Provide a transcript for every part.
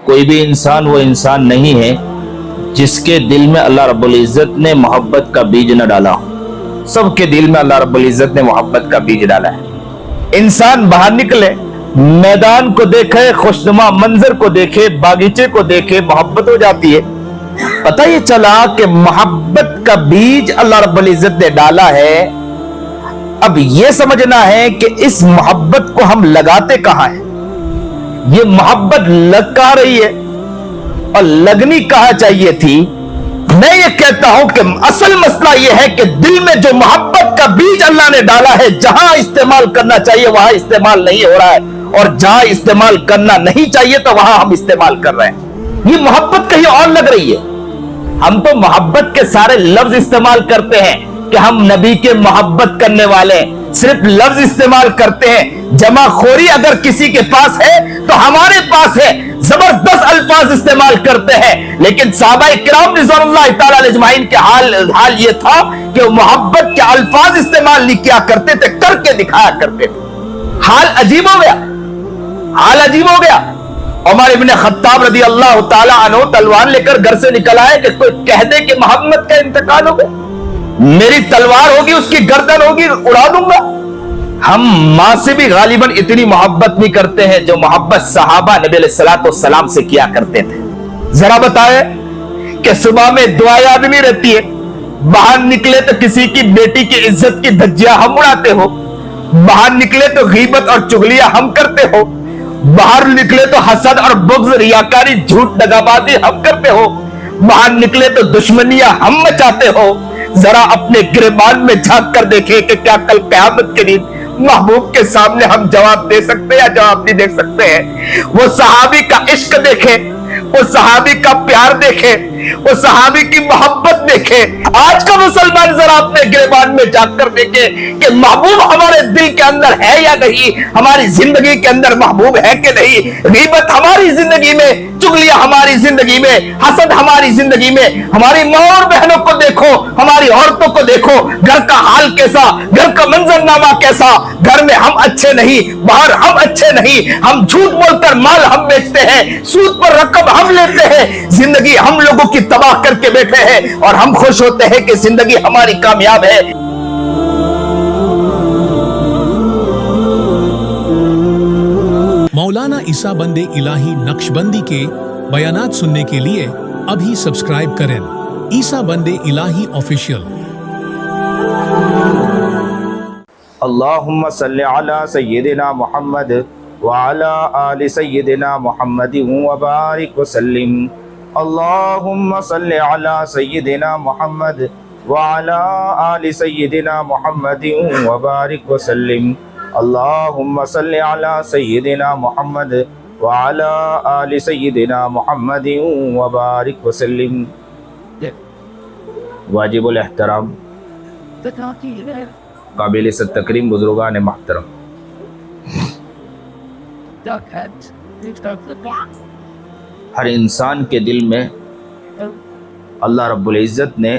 کوئی بھی انسان وہ انسان نہیں ہے جس کے دل میں اللہ رب العزت نے محبت کا بیج نہ ڈالا ہو۔ سب کے دل میں اللہ رب العزت نے محبت کا بیج ڈالا ہے۔ انسان باہر نکلے، میدان کو دیکھے، خوشنما منظر کو دیکھے، باغیچے کو دیکھے، محبت ہو جاتی ہے۔ پتہ یہ چلا کہ محبت کا بیج اللہ رب العزت نے ڈالا ہے۔ اب یہ سمجھنا ہے کہ اس محبت کو ہم لگاتے کہاں ہیں؟ یہ محبت لگ کہاں رہی ہے اور لگنی کہاں چاہیے تھی؟ میں یہ کہتا ہوں کہ اصل مسئلہ یہ ہے کہ دل میں جو محبت کا بیج اللہ نے ڈالا ہے، جہاں استعمال کرنا چاہیے وہاں استعمال نہیں ہو رہا ہے، اور جہاں استعمال کرنا نہیں چاہیے تو وہاں ہم استعمال کر رہے ہیں۔ یہ محبت کہیں اور لگ رہی ہے۔ ہم تو محبت کے سارے لفظ استعمال کرتے ہیں کہ ہم نبی کے محبت کرنے والے ہیں، صرف لفظ استعمال کرتے ہیں۔ جمع خوری اگر کسی کے پاس ہے تو ہمارے پاس ہے، زبردست الفاظ استعمال کرتے ہیں، لیکن صحابہ کرام رضوان اللہ تعالی علیہ اجمعین کے حال یہ تھا کہ وہ محبت کے الفاظ استعمال نہیں کیا کرتے تھے، کر کے دکھایا کرتے تھے۔ حال عجیب ہو گیا، حال عجیب ہو گیا۔ عمر ابن خطاب رضی اللہ تعالی عنہ تلوار لے کر گھر سے نکل آئے کہ کوئی کہہ دے کہ محمد کا انتقال ہو گیا، میری تلوار ہوگی، اس کی گردن ہوگی، اڑا دوں گا۔ ہم ماں سے بھی غالباً اتنی محبت نہیں کرتے ہیں جو محبت صحابہ نبی علیہ الصلوۃ والسلام سے کیا کرتے تھے۔ ذرا بتائیں کہ صبح میں دعا یاد نہیں رہتی ہے، باہر نکلے تو کسی کی بیٹی کی عزت کی دھجیاں ہم اڑاتے ہو، باہر نکلے تو غیبت اور چغلیاں ہم کرتے ہو، باہر نکلے تو حسد اور بغض، ریاکاری، جھوٹ، دغابازی ہم کرتے ہو، باہر نکلے تو دشمنیاں ہم مچاتے ہو۔ ذرا اپنے گریبان میں جھانک کر دیکھیں کہ کیا کل قیامت کے دن محبوب کے سامنے ہم جواب دے سکتے ہیں یا جواب نہیں دے سکتے ہیں؟ وہ صحابی کا عشق دیکھیں، وہ صحابی کا پیار دیکھیں، وہ صحابی کی محبت دیکھیں۔ آج کا مسلمان ذرا اپنے گریبان میں جھانک کر دیکھے کہ محبوب ہمارے دل کے اندر ہے یا نہیں، ہماری زندگی کے اندر محبوب ہے کہ نہیں۔ غیبت ہماری زندگی میں، چغلیاں ہماری زندگی میں، حسد ہماری زندگی میں۔ ہماری ماں اور بہنوں کو دیکھو، ہماری عورتوں کو دیکھو، گھر کا حال کیسا، گھر کا منظرنامہ کیسا۔ گھر میں ہم اچھے نہیں، باہر ہم اچھے نہیں، ہم جھوٹ بول کر مال ہم بیچتے ہیں، سود پر رقم ہم لیتے ہیں، زندگی ہم لوگوں کی تباہ کر کے بیٹھے ہیں، اور ہم خوش ہوتے ہیں کہ زندگی ہماری کامیاب ہے۔ مولانا عیسیٰ بندے الہی نقشبندی کے بیانات سننے کے لیے ابھی سبسکرائب کریں عیسیٰ بندے الہی آفیشیل۔ اللہم صلی علی سیدنا محمد وعلی آل سیدنا محمد وبارک وسلم۔ اللہم صلی علی سیدنا محمد وعلی آل سیدنا محمد وبارک وسلم۔ اللہم صلی علی سیدنا محمد وعلی آل سیدنا محمد وبارک وسلم۔ واجب الاحترام، قابل عزت تکریم بزرگان محترم، ہر انسان کے دل میں اللہ رب العزت نے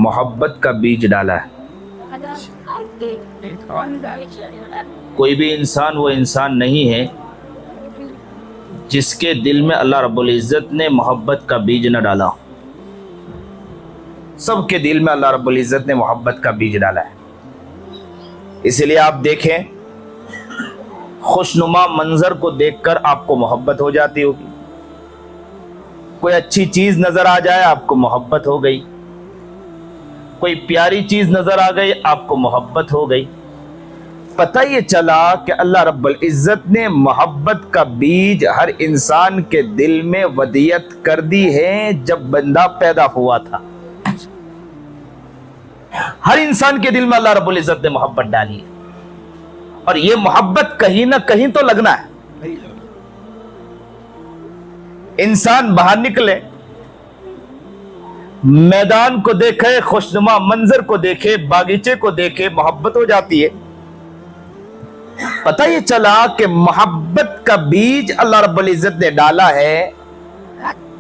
محبت کا بیج ڈالا ہے۔ کوئی بھی انسان وہ انسان نہیں ہے جس کے دل میں اللہ رب العزت نے محبت کا بیج نہ ڈالا۔ سب کے دل میں اللہ رب العزت نے محبت کا بیج ڈالا ہے۔ اس لیے آپ دیکھیں، خوشنما منظر کو دیکھ کر آپ کو محبت ہو جاتی ہوگی، کوئی اچھی چیز نظر آ جائے آپ کو محبت ہو گئی، کوئی پیاری چیز نظر آ گئی آپ کو محبت ہو گئی۔ پتہ یہ چلا کہ اللہ رب العزت نے محبت کا بیج ہر انسان کے دل میں ودیت کر دی ہے جب بندہ پیدا ہوا تھا۔ ہر انسان کے دل میں اللہ رب العزت نے محبت ڈالی ہے، اور یہ محبت کہیں نہ کہیں تو لگنا ہے۔ انسان باہر نکلے، میدان کو دیکھے، خوشنما منظر کو دیکھے، باغیچے کو دیکھے، محبت ہو جاتی ہے۔ پتہ یہ چلا کہ محبت کا بیج اللہ رب العزت نے ڈالا ہے۔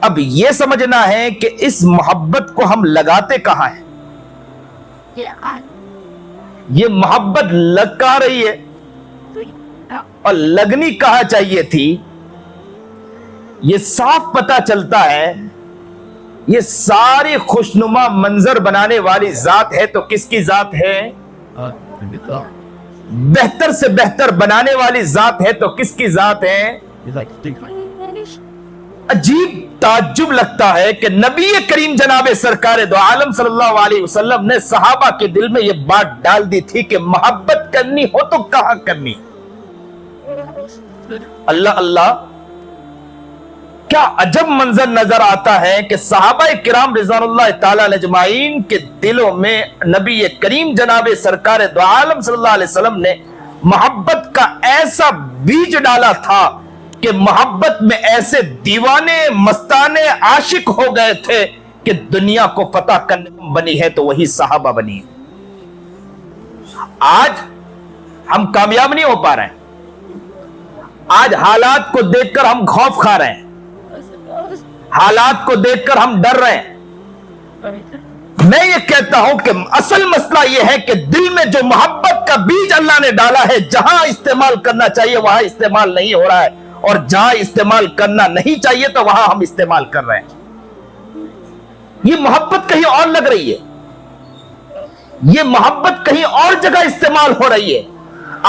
اب یہ سمجھنا ہے کہ اس محبت کو ہم لگاتے کہاں ہیں؟ یہ محبت لگ کہاں رہی ہے اور لگنی کہاں چاہیے تھی؟ یہ صاف پتہ چلتا ہے یہ ساری خوشنما منظر بنانے والی ذات ہے تو کس کی ذات ہے؟ بہتر سے بہتر بنانے والی ذات ہے تو کس کی ذات ہے؟ عجیب تعجب لگتا ہے کہ نبی کریم جناب سرکار دو عالم صلی اللہ علیہ وسلم نے صحابہ کے دل میں یہ بات ڈال دی تھی کہ محبت کرنی ہو تو کہاں کرنی؟ اللہ اللہ، کیا عجب منظر نظر آتا ہے کہ صحابہ کرام رضوان اللہ تعالی اجمعین کے دلوں میں نبی کریم جناب سرکار دو عالم صلی اللہ علیہ وسلم نے محبت کا ایسا بیج ڈالا تھا کہ محبت میں ایسے دیوانے مستانے عاشق ہو گئے تھے کہ دنیا کو فتح کرنے بنی ہے تو وہی صحابہ بنی ہے۔ آج ہم کامیاب نہیں ہو پا رہے ہیں، آج حالات کو دیکھ کر ہم خوف کھا رہے ہیں، حالات کو دیکھ کر ہم ڈر رہے ہیں۔ میں یہ کہتا ہوں کہ اصل مسئلہ یہ ہے کہ دل میں جو محبت کا بیج اللہ نے ڈالا ہے جہاں استعمال کرنا چاہیے وہاں استعمال نہیں ہو رہا ہے، اور جہاں استعمال کرنا نہیں چاہیے تو وہاں ہم استعمال کر رہے ہیں۔ یہ محبت کہیں اور لگ رہی ہے، یہ محبت کہیں اور جگہ استعمال ہو رہی ہے۔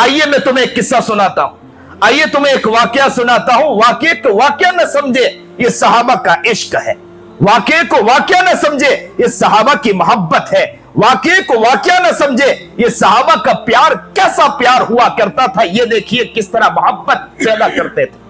آئیے میں تمہیں ایک قصہ سناتا ہوں، آئیے تمہیں ایک واقعہ سناتا ہوں۔ واقعے کو واقعہ نہ سمجھے یہ صحابہ کا عشق ہے، واقعے کو واقعہ نہ سمجھے یہ صحابہ کی محبت ہے، واقعے کو واقعہ نہ سمجھے یہ صحابہ کا پیار کیسا پیار ہوا کرتا تھا۔ یہ دیکھیے کس طرح محبت پیدا کرتے تھے۔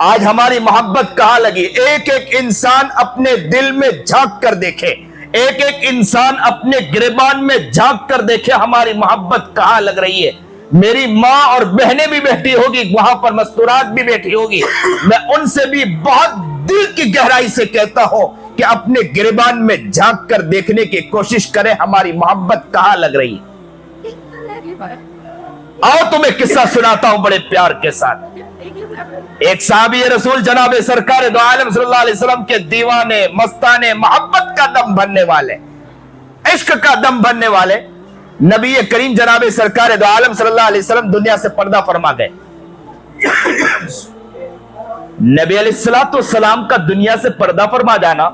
آج ہماری محبت کہاں لگی؟ ایک ایک انسان اپنے دل میں جھانک کر دیکھے، ایک ایک انسان اپنے گریبان میں جھانک کر دیکھے ہماری محبت کہاں لگ رہی ہے۔ میری ماں اور بہنیں بھی بیٹھی ہوگی وہاں پر، مستورات بھی بیٹھی ہوگی، میں ان سے بھی بہت دل کی گہرائی سے کہتا ہوں کہ اپنے گریبان میں جھانک کر دیکھنے کی کوشش کریں ہماری محبت کہاں لگ رہی ہے۔ آؤ تمہیں قصہ سناتا ہوں بڑے پیار کے ساتھ۔ ایک صحابی رسول جناب سرکار دو عالم صلی اللہ علیہ وسلم کے دیوانے مستانے محبت کا دم بھرنے والے، عشق کا دم بھرنے والے نبی کریم جناب سرکار دو عالم صلی اللہ علیہ وسلم دنیا سے پردہ فرما گئے۔ نبی علیہ السلام کا دنیا سے پردہ فرما جانا،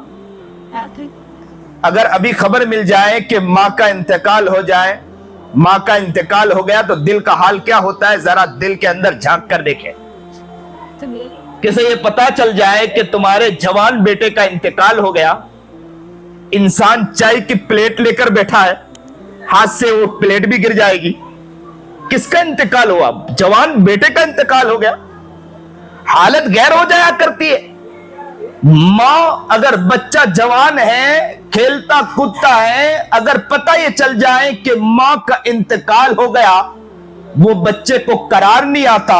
اگر ابھی خبر مل جائے کہ ماں کا انتقال ہو جائے، ماں کا انتقال ہو گیا تو دل کا حال کیا ہوتا ہے؟ ذرا دل کے اندر جھانک کر دیکھیں۔ کسے یہ پتا چل جائے کہ تمہارے جوان بیٹے کا انتقال ہو گیا، انسان چائے کی پلیٹ لے کر بیٹھا ہے، ہاتھ سے وہ پلیٹ بھی گر جائے گی۔ کس کا انتقال ہوا؟ جوان بیٹے کا انتقال ہو گیا، حالت غیر ہو جایا کرتی ہے۔ ماں اگر بچہ جوان ہے، کھیلتا کودتا ہے، اگر پتہ یہ چل جائے کہ ماں کا انتقال ہو گیا، وہ بچے کو قرار نہیں آتا۔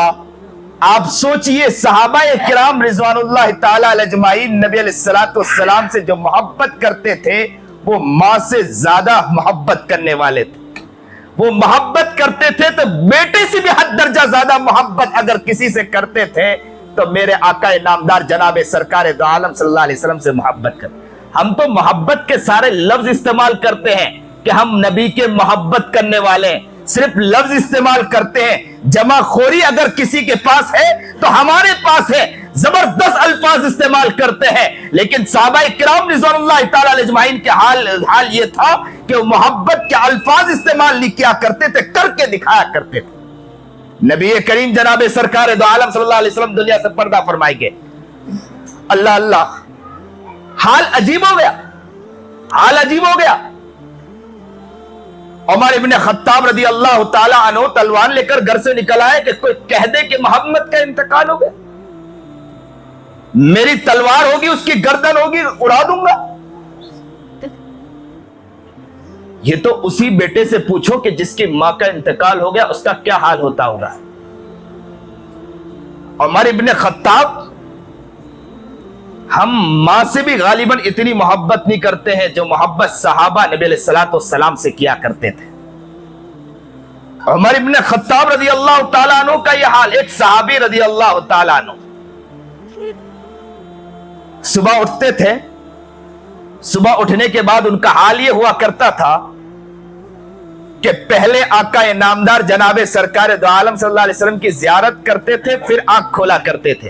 آپ سوچئے صحابہ کرام رضوان اللہ تعالی علیہ اجمعین نبی علیہ السلام سے جو محبت کرتے تھے وہ ماں سے زیادہ محبت کرنے والے تھے۔ وہ محبت کرتے تھے تو بیٹے سے بھی حد درجہ زیادہ محبت اگر کسی سے کرتے تھے تو میرے آقا نامدار جناب سرکار دو عالم صلی اللہ علیہ وسلم سے محبت کرتے۔ ہم تو محبت کے سارے لفظ استعمال کرتے ہیں کہ ہم نبی کے محبت کرنے والے ہیں، صرف لفظ استعمال کرتے ہیں۔ جمع خوری اگر کسی کے پاس ہے تو ہمارے پاس ہے، زبردست الفاظ استعمال کرتے ہیں، لیکن صحابہ کرام رضوان اللہ تعالی علیہ اجمعین کے حال یہ تھا کہ وہ محبت کے الفاظ استعمال نہیں کیا کرتے تھے، کر کے دکھایا کرتے تھے۔ نبی کریم جناب سرکار دو عالم صلی اللہ علیہ وسلم دنیا سے پردہ فرمائے گئے۔ اللہ اللہ، حال عجیب ہو گیا، حال عجیب ہو گیا۔ عمر ابن خطاب رضی اللہ تعالی عنہ تلوار لے کر گھر سے نکل آئے کہ کوئی کہہ دے کہ محمد کا انتقال ہو گیا، میری تلوار ہوگی، اس کی گردن ہوگی، اڑا دوں گا۔ یہ تو اسی بیٹے سے پوچھو کہ جس کی ماں کا انتقال ہو گیا اس کا کیا حال ہوتا ہوگا۔ عمر ابن خطاب، ہم ماں سے بھی غالباً اتنی محبت نہیں کرتے ہیں جو محبت صحابہ نبی علیہ السلام سے کیا کرتے تھے۔ عمر ابن خطاب رضی اللہ تعالیٰ عنہ کا یہ حال، ایک صحابی رضی اللہ تعالیٰ عنہ صبح اٹھتے تھے، صبح اٹھنے کے بعد ان کا حال یہ ہوا کرتا تھا کہ پہلے آقا نامدار جناب سرکار دو عالم صلی اللہ علیہ وسلم کی زیارت کرتے تھے، پھر آنکھ کھولا کرتے تھے۔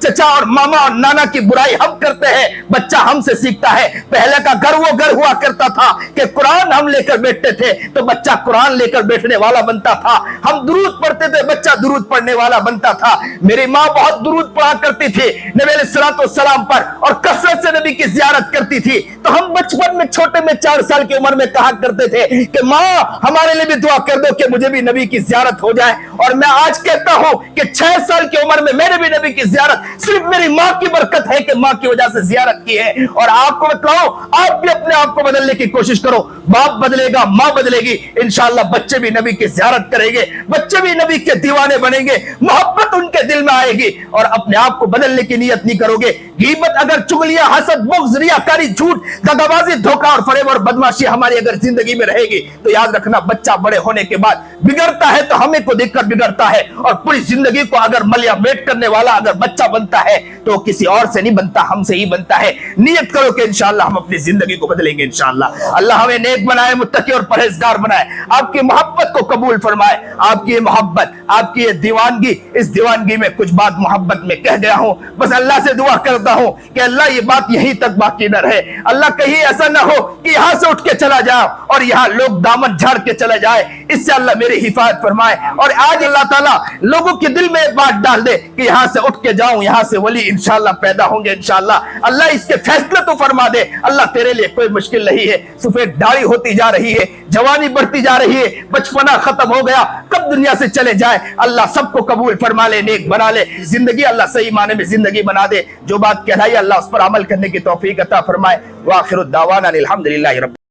چچا اور ماما اور نانا کی برائی ہم کرتے ہیں بچہ ہم سے سیکھتا ہے. پہلے کا گھر وہ گھر ہوا کرتا تھا کہ قرآن ہم لے کر بیٹھتے تھے تو بچہ قرآن لے کر بیٹھنے والا بنتا تھا, ہم درود پڑھتے تھے بچہ درود پڑھنے والا بنتا تھا. میری ماں بہت درود پڑھا کرتی تھی نبی علیہ الصلوۃ والسلام پر اور کثرت سے نبی کی زیارت کرتی تھی, تو ہم بچپن میں چھوٹے میں 4 سال کی عمر میں کہا کرتے تھے کہ ماں ہمارے لیے بھی دعا کر دو کہ مجھے بھی نبی کی زیارت ہو جائے. اور میں آج کہتا ہوں کہ 6 سال کی عمر میں میرے بھی نبی کی زیارت صرف میری ماں کی برکت ہے کہ ماں کی وجہ سے زیارت کی ہے. اور آپ کو بتلاؤ آپ بھی اپنے آپ کو بدلنے کی کوشش کرو, باپ بدلے گا ماں بدلے گی, انشاءاللہ بچے بھی نبی کی زیارت کریں گے, بچے بھی نبی کے دیوانے بنیں گے, محبت ان کے دل میں آئے گی. اور اپنے آپ کو بدلنے کی نیت نہیں کرو گے, غیبت اگر چغلیاں حسد بغض ریاکاری جھوٹ دغابازی دھوکہ اور فریب اور بدمعاشی ہماری اگر زندگی میں رہے گی تو یاد رکھنا بچہ بڑے ہونے کے بعد بگڑتا ہے تو ہمیں کو دیکھ کر بگڑتا ہے, اور پوری زندگی کو اگر ملیا میٹ کرنے والا اگر بچہ بنتا ہے تو کسی اور سے نہیں بنتا, ہم سے ہی بنتا ہے. نیت کرو کہ انشاءاللہ ہم اپنی زندگی کو بدلیں گے انشاءاللہ. اللہ ہمیں نیک بنائے, متقی اور پرہیزگار بنائے, آپ کی محبت کو قبول فرمائے. آپ کی محبت, آپ کی یہ دیوانگی, اس دیوانگی میں کچھ بات محبت میں کہہ گیا ہوں, بس اللہ سے دعا کرتا ہوں کہ اللہ یہ بات یہیں تک باقی نہ رہے. اللہ کہیں ایسا نہ ہو کہ یہاں سے اٹھ کے چلا جاؤ اور یہاں لوگ دامن جھاڑ کے چلے جائے, اس سے اللہ میری حفاظت فرمائے. اور آج اللہ تعالیٰ لوگوں کے دل میں ایک بات ڈال دے کہ یہاں سے اٹھ کے جاؤں, یہاں سے ولی انشاءاللہ پیدا ہوں گے انشاءاللہ. اللہ اس کے فیصلے تو فرما دے. اللہ تیرے لیے کوئی مشکل نہیں ہے. سفید داڑھی ہوتی جا رہی ہے, جوانی بڑھتی جا رہی ہے, بچپنا ختم ہو گیا, کب دنیا سے چلے جائے. اللہ سب کو قبول فرما لے, نیک بنا لے زندگی, اللہ صحیح معنی میں زندگی بنا دے. جو بات کہلائی اللہ اس پر عمل کرنے کی توفیق عطا فرمائے. وآخر الدعوانا الحمدللہ رب